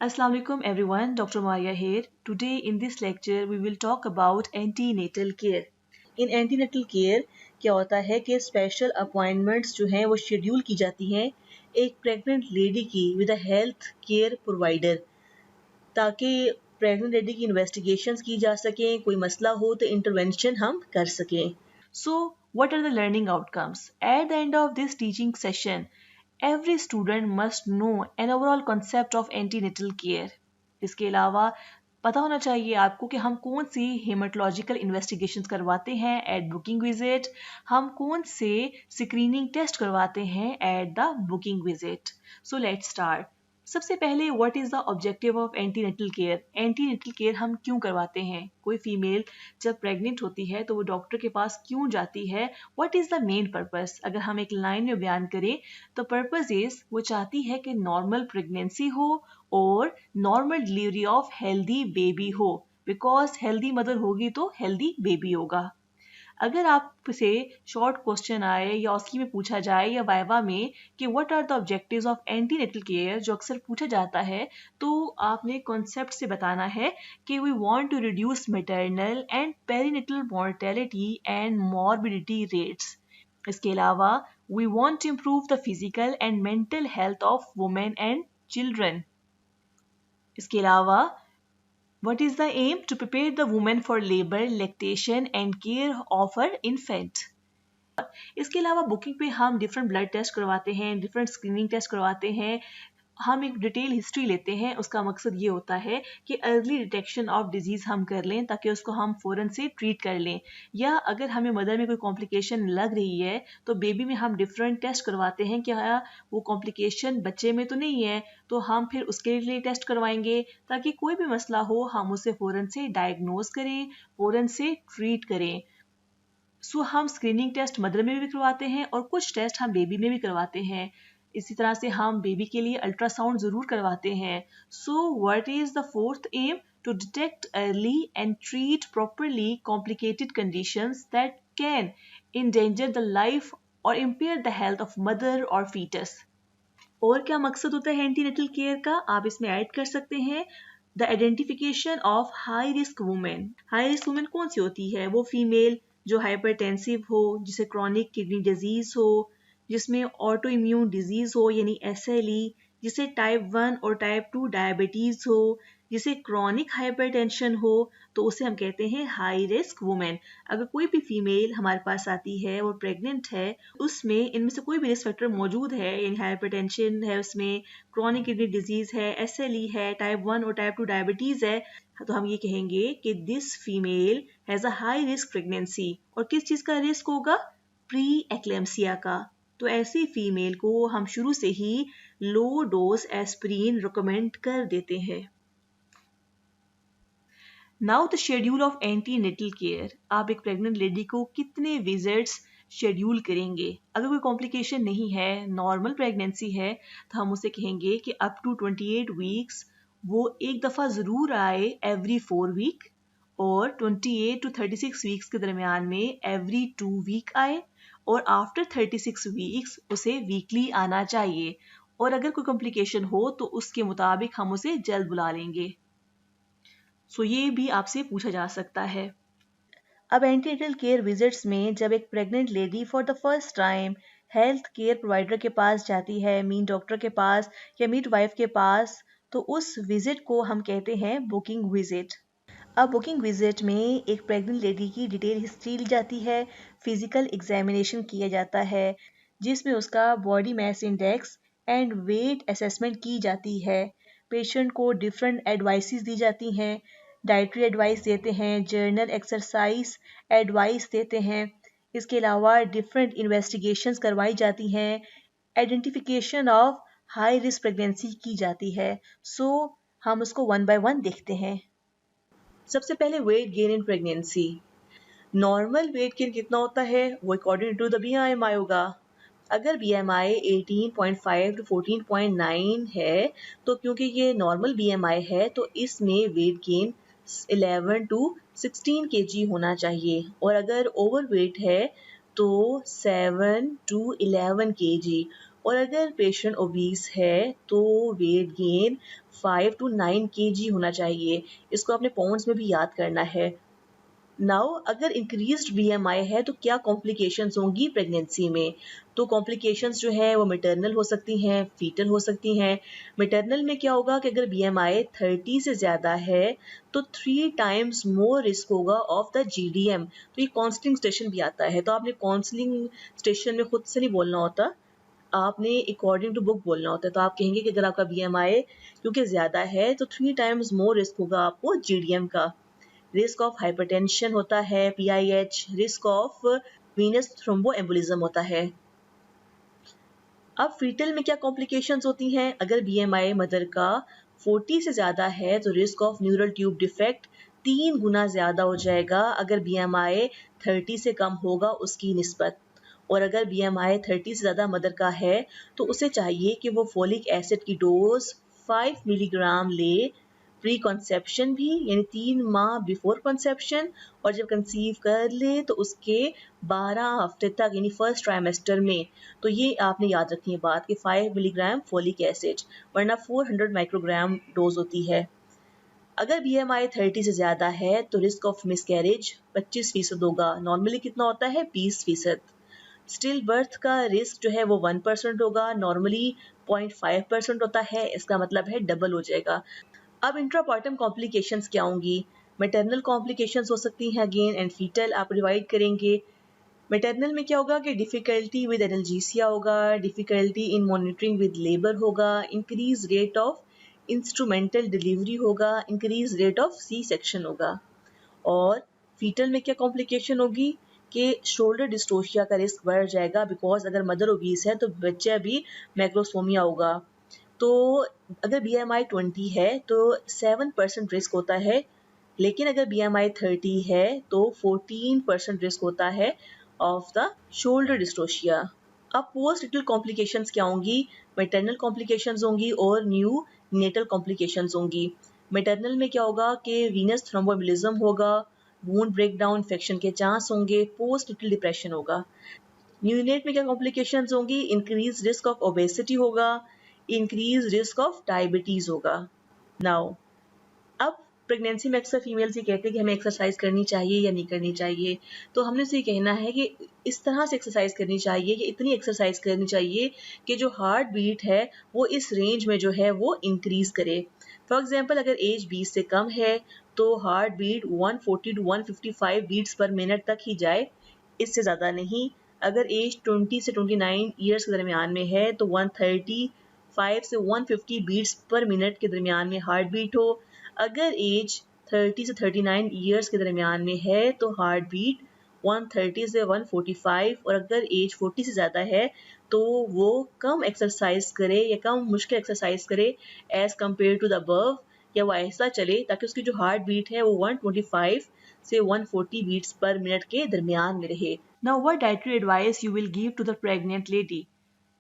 Assalamualaikum everyone, Dr. Maria here. Today in this lecture we will talk about antenatal care. In antenatal care क्या होता है कि special appointments जो हैं वो शेड्यूल की जाती हैं एक प्रेग्नेंट लेडी की with a health care provider, ताकि प्रेग्नेंट लेडी की इन्वेस्टिगेशंस की जा सकें, कोई मसला हो तो इंटरवेंशन हम कर सकें. So, what are the learning outcomes? At the end of this teaching session, every student must know an overall concept of antenatal care. इसके अलावा पता होना चाहिए आपको कि हम कौन सी हेमाटोलॉजिकल इन्वेस्टिगेशन करवाते हैं एट बुकिंग विजिट, हम कौन से स्क्रीनिंग टेस्ट करवाते हैं at the booking visit. So let's start. सबसे पहले what is the objective of antenatal care. Antenatal care हम क्यों करवाते हैं? कोई फीमेल जब प्रेग्नेंट होती है तो वो डॉक्टर के पास क्यों जाती है? What is the main purpose? अगर हम एक लाइन में बयान करें तो पर्पस इज वो चाहती है कि नॉर्मल प्रेगनेंसी हो और normal delivery of healthy baby हो, बिकॉज हेल्दी मदर होगी तो हेल्दी बेबी होगा. अगर आपसे शॉर्ट क्वेश्चन आए या उसकी में पूछा जाए या वाइवा में कि what are the objectives of antenatal care, जो अक्सर पूछा जाता है, तो आपने कॉन्सेप्ट से बताना है कि we want to reduce maternal and perinatal mortality and morbidity rates. इसके अलावा we want to improve the physical and mental health of women and children. इसके अलावा what is the aim? To prepare the woman for labor, lactation and care of her infant. इसके अलावा booking पे हम different blood test करवाते हैं, different screening test करवाते हैं, हम एक डिटेल हिस्ट्री लेते हैं. उसका मकसद ये होता है कि अर्ली डिटेक्शन ऑफ डिजीज़ हम कर लें ताकि उसको हम फ़ौरन से ट्रीट कर लें. या अगर हमें मदर में कोई कॉम्प्लिकेशन लग रही है तो बेबी में हम डिफरेंट टेस्ट करवाते हैं कि हाँ वो कॉम्प्लिकेशन बच्चे में तो नहीं है, तो हम फिर उसके लिए टेस्ट करवाएंगे ताकि कोई भी मसला हो हम उसे फ़ौरन से डायग्नोज करें, फ़ौरन से ट्रीट करें. सो हम स्क्रीनिंग टेस्ट मदर में भी करवाते हैं और कुछ टेस्ट हम बेबी में भी करवाते हैं. इसी तरह से हम बेबी के लिए अल्ट्रासाउंड ज़रूर करवाते हैं. So what is the fourth M? To detect early and treat properly complicated conditions that can endanger the life और impair the health of mother और fetus. और क्या मकसद होता है एंटीनेटल केयर का? आप इसमें ऐड कर सकते हैं the identification of high risk women. High risk women कौन सी होती है? वो फीमेल जो हाइपरटेंसिव हो, जिसे क्रॉनिक किडनी डिजीज हो, जिसमें ऑटो इम्यून डिजीज हो यानी SLE, जिसे टाइप 1 और टाइप 2 डायबिटीज हो, जिसे क्रॉनिक हाइपरटेंशन हो, तो उसे हम कहते हैं हाई रिस्क वुमेन. अगर कोई भी फीमेल हमारे पास आती है और प्रेग्नेंट है, उसमें इनमें से कोई भी रिस्क फैक्टर मौजूद है, यानी हाइपरटेंशन है, उसमें क्रॉनिक किडनी डिजीज है, SLE है, टाइप 1 और टाइप 2 डायबिटीज है, तो हम ये कहेंगे कि this female has a high risk pregnancy. और किस चीज़ का रिस्क होगा? प्री एक्लेम्सिया का. तो ऐसी फीमेल को हम शुरू से ही लो डोज एस्पिरिन रिकमेंड कर देते हैं. Now the schedule of antenatal care. आप एक प्रेग्नेंट लेडी को कितने विजिट्स शेड्यूल करेंगे? अगर कोई कॉम्प्लिकेशन नहीं है, नॉर्मल प्रेगनेंसी है, तो हम उसे कहेंगे कि अप टू 28 वीक्स वो एक दफ़ा ज़रूर आए एवरी 4 वीक, और 28 टू 36 वीक्स के दरमियान में एवरी 2 वीक आए, और आफ्टर 36 वीक्स उसे वीकली आना चाहिए. और अगर कोई कॉम्प्लिकेशन हो तो उसके मुताबिक हम उसे जल्द बुला लेंगे. सो ये भी आपसे पूछा जा सकता है. अब एंटीनेटल केयर विजिट्स में जब एक pregnant lady for the first time health care provider के पास जाती है, मीन डॉक्टर के पास या मिड वाइफ के पास, तो उस विजिट को हम कहते हैं बुकिंग विजिट. अब बुकिंग विजिट में एक प्रेग्नेंट लेडी की डिटेल हिस्ट्री ली जाती है, फिजिकल एग्जामिनेशन किया जाता है जिसमें उसका body mass index and weight assessment की जाती है. पेशेंट को डिफरेंट एडवाइसेस दी जाती हैं, डाइटरी एडवाइस देते हैं, जर्नल एक्सरसाइज एडवाइस देते हैं. इसके अलावा डिफरेंट इन्वेस्टिगेशंस करवाई जाती हैं, identification of high risk pregnancy की जाती है. सो हम उसको वन बाय वन देखते हैं. सबसे पहले weight gain in pregnancy. Normal weight gain कितना होता है? वो अकॉर्डिंग टू द BMI होगा. अगर BMI 18.5 टू 14.9 है, तो क्योंकि ये नॉर्मल BMI है तो इसमें वेट गेन 11 टू 16 kg होना चाहिए. और अगर ओवर वेट है तो 7 टू 11 kg. और अगर पेशेंट ओबीस है तो वेट गेन 5 to 9 kg होना चाहिए। इसको आपने पाउंड्स में भी याद करना है। नाउ अगर इंक्रीज्ड बीएमआई है तो क्या कॉम्प्लिकेशंस होंगी प्रेगनेंसी में? तो कॉम्प्लिकेशंस जो है वो मैटरनल हो सकती हैं, फीटल हो सकती हैं। मैटरनल में क्या होगा कि अगर बीएमआई 30 से ज़्यादा है तो 3 टाइम्स मोर रिस्क होगा ऑफ द जीडीएम। तो ये काउंसलिंग स्टेशन भी आता है, तो आपने काउंसलिंग स्टेशन में खुद से नहीं बोलना होता, आपने अकॉर्डिंग टू बुक बोलना होता है। तो आप कहेंगे कि अगर आपका बीएमआई क्योंकि ज़्यादा है तो 3 टाइम्स मोर रिस्क होगा आपको जीडीएम का। रिस्क ऑफ हाइपरटेंशन होता है, PIH, risk of Venus thromboembolism होता है। अब फीटल में क्या कॉम्प्लिकेशंस होती हैं? अगर बीएमआई मदर का 40 से ज़्यादा है तो risk of neural tube defect 3 गुना ज़्यादा हो जाएगा अगर बीएमआई 30 से कम होगा उसकी निस्बत। और अगर बीएमआई 30 से ज़्यादा मदर का है तो उसे चाहिए कि वो फोलिक एसिड की डोज 5 मिलीग्राम ले, प्री कॉन्सेप्शन भी यानी 3 माह बिफोर कॉन्सेप्शन, और जब कंसीव कर ले तो उसके 12 हफ्ते तक यानी फर्स्ट ट्राइमेस्टर में। तो ये आपने याद रखनी है बात कि 5 मिलीग्राम फोलिक एसिड वरना 400 माइक्रोग्राम डोज होती है। अगर बीएमआई 30 से ज़्यादा है तो रिस्क ऑफ मिसकैरेज 25% होगा। नॉर्मली कितना होता है? 20%। स्टिल बर्थ का रिस्क जो है वो 1% होगा, नॉर्मली 0.5% होता है, इसका मतलब है डबल हो जाएगा। अब इंट्रापार्टम कॉम्प्लिकेशंस क्या होंगी? मैटरनल कॉम्प्लिकेशंस हो सकती हैं अगेन, एंड फीटल आप डिवाइड करेंगे। मैटरनल में क्या होगा कि डिफ़िकल्टी विद एनाल्जेसिया होगा, difficulty in monitoring with labour होगा, increase rate of instrumental delivery होगा, increase rate of C section होगा। और फीटल में क्या कॉम्प्लिकेशन होगी कि शोल्डर डिस्टोशिया का रिस्क बढ़ जाएगा, बिकॉज अगर मदर ओबीस है तो बच्चा भी मैक्रोसोमिया होगा। तो अगर BMI 20 है तो 7% रिस्क होता है, लेकिन अगर BMI 30 है तो 14% रिस्क होता है ऑफ द शोल्डर डिस्टोशिया। अब पोस्ट नेटल कॉम्प्लिकेशंस क्या होंगी? मैटरनल कॉम्प्लिकेशंस होंगी और न्यू नेटल कॉम्प्लिकेशंस होंगी। मैटरनल में क्या होगा कि वीनस थ्रोम्बोएम्बोलिज्म होगा, वूंड ब्रेकडाउन इन्फेक्शन के चांस होंगे, पोस्ट नेटल डिप्रेशन होगा। न्यूनेट में क्या कॉम्प्लिकेशंस होंगी? इंक्रीज रिस्क ऑफ ओबेसिटी होगा, इंक्रीज रिस्क ऑफ डायबिटीज होगा। नाउ अब प्रेगनेंसी में अक्सर फीमेल से कहते हैं कि हमें एक्सरसाइज करनी चाहिए या नहीं करनी चाहिए, तो हमने उसे कहना है कि इस तरह से एक्सरसाइज करनी चाहिए कि इतनी एक्सरसाइज करनी चाहिए कि जो हार्ट बीट है वो इस रेंज में जो है वो इंक्रीज करे। फॉर एग्जांपल अगर एज 20 से कम है तो heart beat 140 to 155 beats per minute तक ही जाए, इससे ज़्यादा नहीं। अगर एज 20 से 29 ईयर्स के दरमियान में है तो 135 से 150 बीट्स पर मिनट के दरमियान में हार्ट बीट हो। अगर एज 30 से 39 ईयर्स के दरमियान में है तो हार्ट बीट 130 से 145, और अगर एज 40 से ज़्यादा है तो वो कम एक्सरसाइज करे या कम मुश्किल एक्सरसाइज करे as compare to the above, या वो ऐसा चले ताकि उसकी जो हार्ट बीट है वो 125 से 140 बीट्स पर मिनट के दरमियान में रहे। Now what dietary advice you will give to the pregnant lady?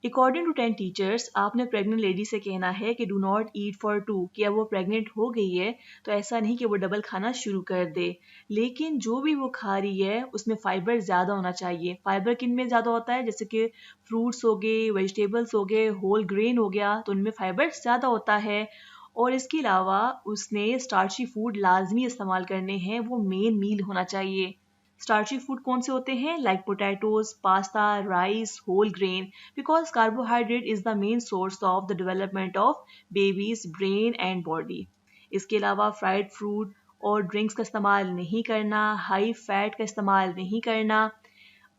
According to 10 teachers, आपने प्रेग्नेंट लेडी से कहना है कि do not eat for two, कि अब वो प्रेग्नेंट हो गई है तो ऐसा नहीं कि वो डबल खाना शुरू कर दे, लेकिन जो भी वो खा रही है उसमें फाइबर ज़्यादा होना चाहिए। फाइबर किन में ज़्यादा होता है? जैसे कि फ्रूट्स हो गए, वेजिटेबल्स हो गए, होल ग्रेन हो गया, तो उनमें फाइबर ज़्यादा होता है। और इसके अलावा उसने स्टार्ची फूड लाजमी इस्तेमाल करने हैं, वो मेन मील होना चाहिए। स्टार्ची फूड कौन से होते हैं? Like potatoes, pasta, rice, whole grain, because carbohydrate is the main source of the development of baby's brain and body. इसके अलावा फ्राइड फ्रूट और ड्रिंक्स का इस्तेमाल नहीं करना, हाई फैट का इस्तेमाल नहीं करना,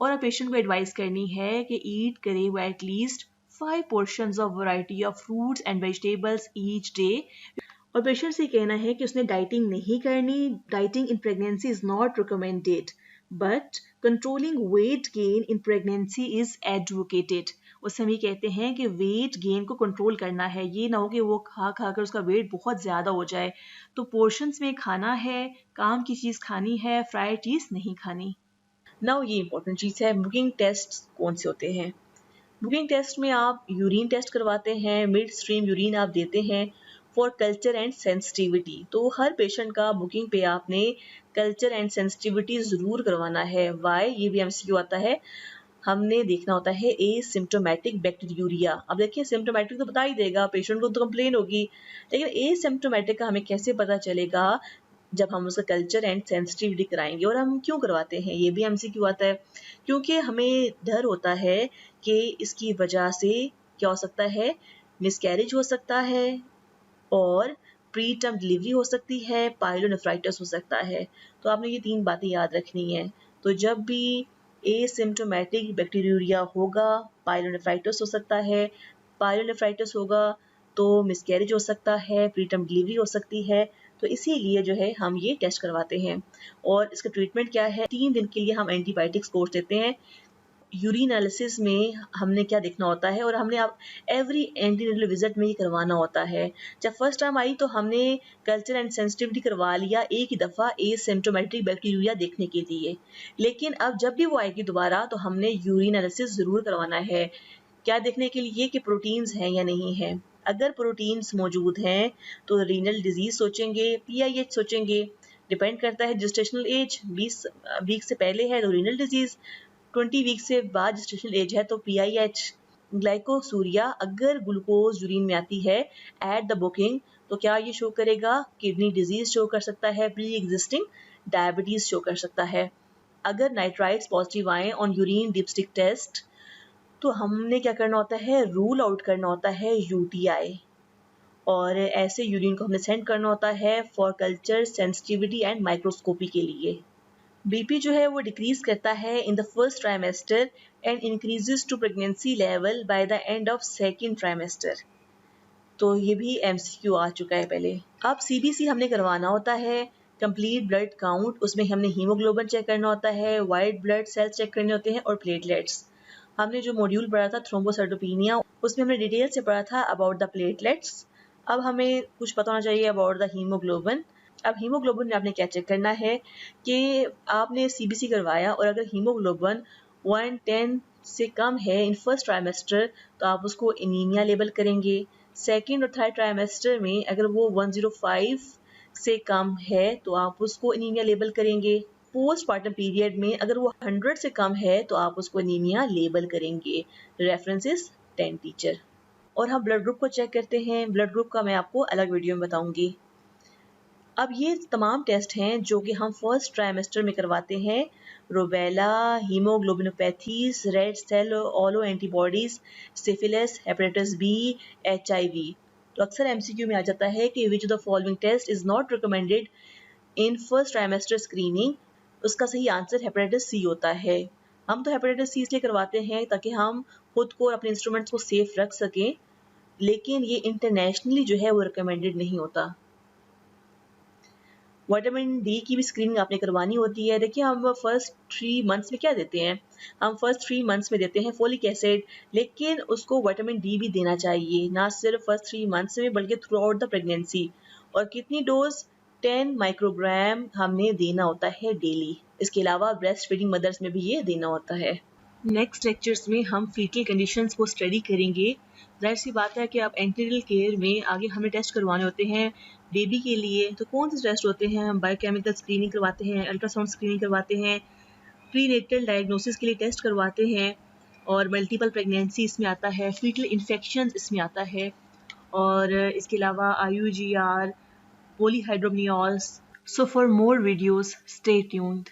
और पेशेंट को एडवाइस करनी है कि ईट करे वो at least 5 portions of variety of fruits and vegetables each day. और पेशेंट से कहना है कि उसने डाइटिंग नहीं करनी। Dieting in pregnancy is not recommended, but controlling weight gain in pregnancy is advocated. उससे हम ये कहते हैं कि वेट गेन को कंट्रोल करना है, ये ना हो कि वो खा खा कर उसका वेट बहुत ज़्यादा हो जाए। तो पोर्शंस में खाना है, काम की चीज़ खानी है, फ्राइड चीज़ नहीं खानी। नाउ ये इंपॉर्टेंट चीज़ है, बुकिंग टेस्ट कौन से होते हैं? बुकिंग टेस्ट में आप यूरिन टेस्ट करवाते हैं, मिड स्ट्रीम यूरिन आप देते हैं फॉर कल्चर एंड सेंसिटिविटी। तो हर पेशेंट का बुकिंग पे आपने कल्चर एंड सेंसिटिविटी ज़रूर करवाना है। वाई? ये भी एमसीक्यू आता है। हमने देखना होता है एसिम्प्टोमेटिक बैक्टीरियूरिया। अब देखिए सिम्प्टोमेटिक तो बता ही देगा, पेशेंट को तो कंप्लेन होगी, लेकिन एसिम्प्टोमेटिक का हमें कैसे पता चलेगा? जब हम उसका कल्चर एंड सेंसिटिविटी कराएंगे। और हम क्यों करवाते हैं, ये भी एमसीक्यू आता है, क्योंकि हमें डर होता है कि इसकी वजह से क्या हो सकता है, मिसकैरेज हो सकता है और प्री टर्म डिलीवरी हो सकती है, पाइलोनेफ्राइटिस हो सकता है। तो आपने ये 3 बातें याद रखनी है। तो जब भी एसिम्प्टोमेटिक बैक्टीरिया होगा, पाइलोनेफ्राइटिस हो सकता है, पाइलोनेफ्राइटिस होगा तो मिसकैरेज हो सकता है, प्री टर्म डिलीवरी हो सकती है। तो इसीलिए जो है हम ये टेस्ट करवाते हैं। और इसका ट्रीटमेंट क्या है? 3 दिन के लिए हम एंटीबायोटिक्स कोर्स देते हैं। यूरिन एनालिसिस में हमने क्या देखना होता है, और हमने आप एवरी एंटीनेटल विजिट में ये करवाना होता है। जब फर्स्ट टाइम आई तो हमने कल्चर एंड सेंसिटिविटी करवा लिया एक ही दफ़ा एसिम्प्टोमेटिक बैक्टीरिया देखने के लिए, लेकिन अब जब भी वो आएगी दोबारा तो हमने यूरिन एनालिसिस ज़रूर करवाना है। क्या देखने के लिए कि प्रोटीन्स हैं या नहीं हैं। अगर प्रोटीन्स मौजूद हैं तो रीनल डिजीज सोचेंगे, पीआईएच सोचेंगे। डिपेंड करता है जेस्टेशनल एज, 20 वीक से पहले है तो रीनल डिजीज, 20 वीक से बाद जेस्टेशनल एज है तो पीआईएच। ग्लाइकोसूरिया, अगर ग्लूकोज यूरिन में आती है एट द बुकिंग तो क्या ये शो करेगा? किडनी डिजीज शो कर सकता है, प्री एग्जिस्टिंग डायबिटीज शो कर सकता है। अगर नाइट्राइट्स पॉजिटिव आए ऑन यूरिन डिपस्टिक टेस्ट तो हमने क्या करना होता है? रूल आउट करना होता है यूटीआई, और ऐसे यूरिन को हमने सेंड करना होता है for culture sensitivity and microscopy के लिए। बीपी जो है वो डिक्रीज करता है in the first trimester and increases to pregnancy level by the end of second trimester. तो ये भी एमसीक्यू आ चुका है पहले। अब सीबीसी हमने करवाना होता है, कंप्लीट ब्लड काउंट। उसमें हमने हीमोग्लोबिन चेक करना होता है, वाइट ब्लड सेल्स चेक करने होते हैं और प्लेटलेट्स। हमने जो मॉड्यूल पढ़ा था थ्रोम्बोसाइटोपेनिया, उसमें हमने डिटेल से पढ़ा था अबाउट द प्लेटलेट्स। अब हमें कुछ पता होना चाहिए अबाउट द हीमोग्लोबिन। अब हीमोग्लोबिन में आपने क्या चेक करना है कि आपने सीबीसी करवाया और अगर हीमोग्लोबिन 110 से कम है इन फर्स्ट ट्राइमेस्टर तो आप उसको एनीमिया लेबल करेंगे। सेकेंड और थर्ड ट्राइमेस्टर में अगर वो 105 से कम है तो आप उसको एनीमिया लेबल करेंगे। पोस्टपार्टम पीरियड में अगर वो 100 से कम है तो आप उसको एनीमिया लेबल करेंगे। References 10 teacher. और हम ब्लड ग्रुप को चेक करते हैं। ब्लड ग्रुप का मैं आपको अलग वीडियो में बताऊंगी। अब ये तमाम टेस्ट हैं जो कि हम फर्स्ट ट्राइमेस्टर में करवाते हैं। Rubella, haemoglobinopathies, red cell allo antibodies, syphilis, hepatitis B, HIV. तो अक्सर एमसीक्यू में आ जाता है कि which of the following test is not recommended in first trimester screening. उसका सही आंसर हेपेटाइटिस सी होता है। हम तो हेपेटाइटिस सी इसलिए करवाते हैं ताकि हम खुद को और अपने इंस्ट्रूमेंट्स को सेफ रख सकें, लेकिन ये इंटरनेशनली जो है वो रिकमेंडेड नहीं होता। विटामिन डी की भी स्क्रीनिंग आपने करवानी होती है। देखिए हम फर्स्ट 3 मंथ्स में क्या देते हैं, हम फर्स्ट 3 मंथ्स में देते हैं फोलिक एसिड, लेकिन उसको विटामिन डी भी देना चाहिए, ना सिर्फ फर्स्ट 3 मंथ्स में बल्कि थ्रू आउट द प्रेगनेंसी। और कितनी डोज? 10 माइक्रोग्राम हमने देना होता है डेली। इसके अलावा ब्रेस्ट फीडिंग मदर्स में भी ये देना होता है। नेक्स्ट लेक्चर्स में हम फीटल कंडीशंस को स्टडी करेंगे। जाहिर सी बात है कि आप एंटीनेटल केयर में आगे हमें टेस्ट करवाने होते हैं बेबी के लिए। तो कौन से टेस्ट होते हैं? हम बायोकेमिकल स्क्रीनिंग करवाते हैं, अल्ट्रासाउंड स्क्रीनिंग करवाते हैं, प्रीनेटल डायग्नोसिस के लिए टेस्ट करवाते हैं, और मल्टीपल प्रेगनेंसी इसमें आता है, फीटल इन्फेक्शन इसमें आता है, और इसके अलावा IUGR, polyhydramnios. So for more videos stay tuned.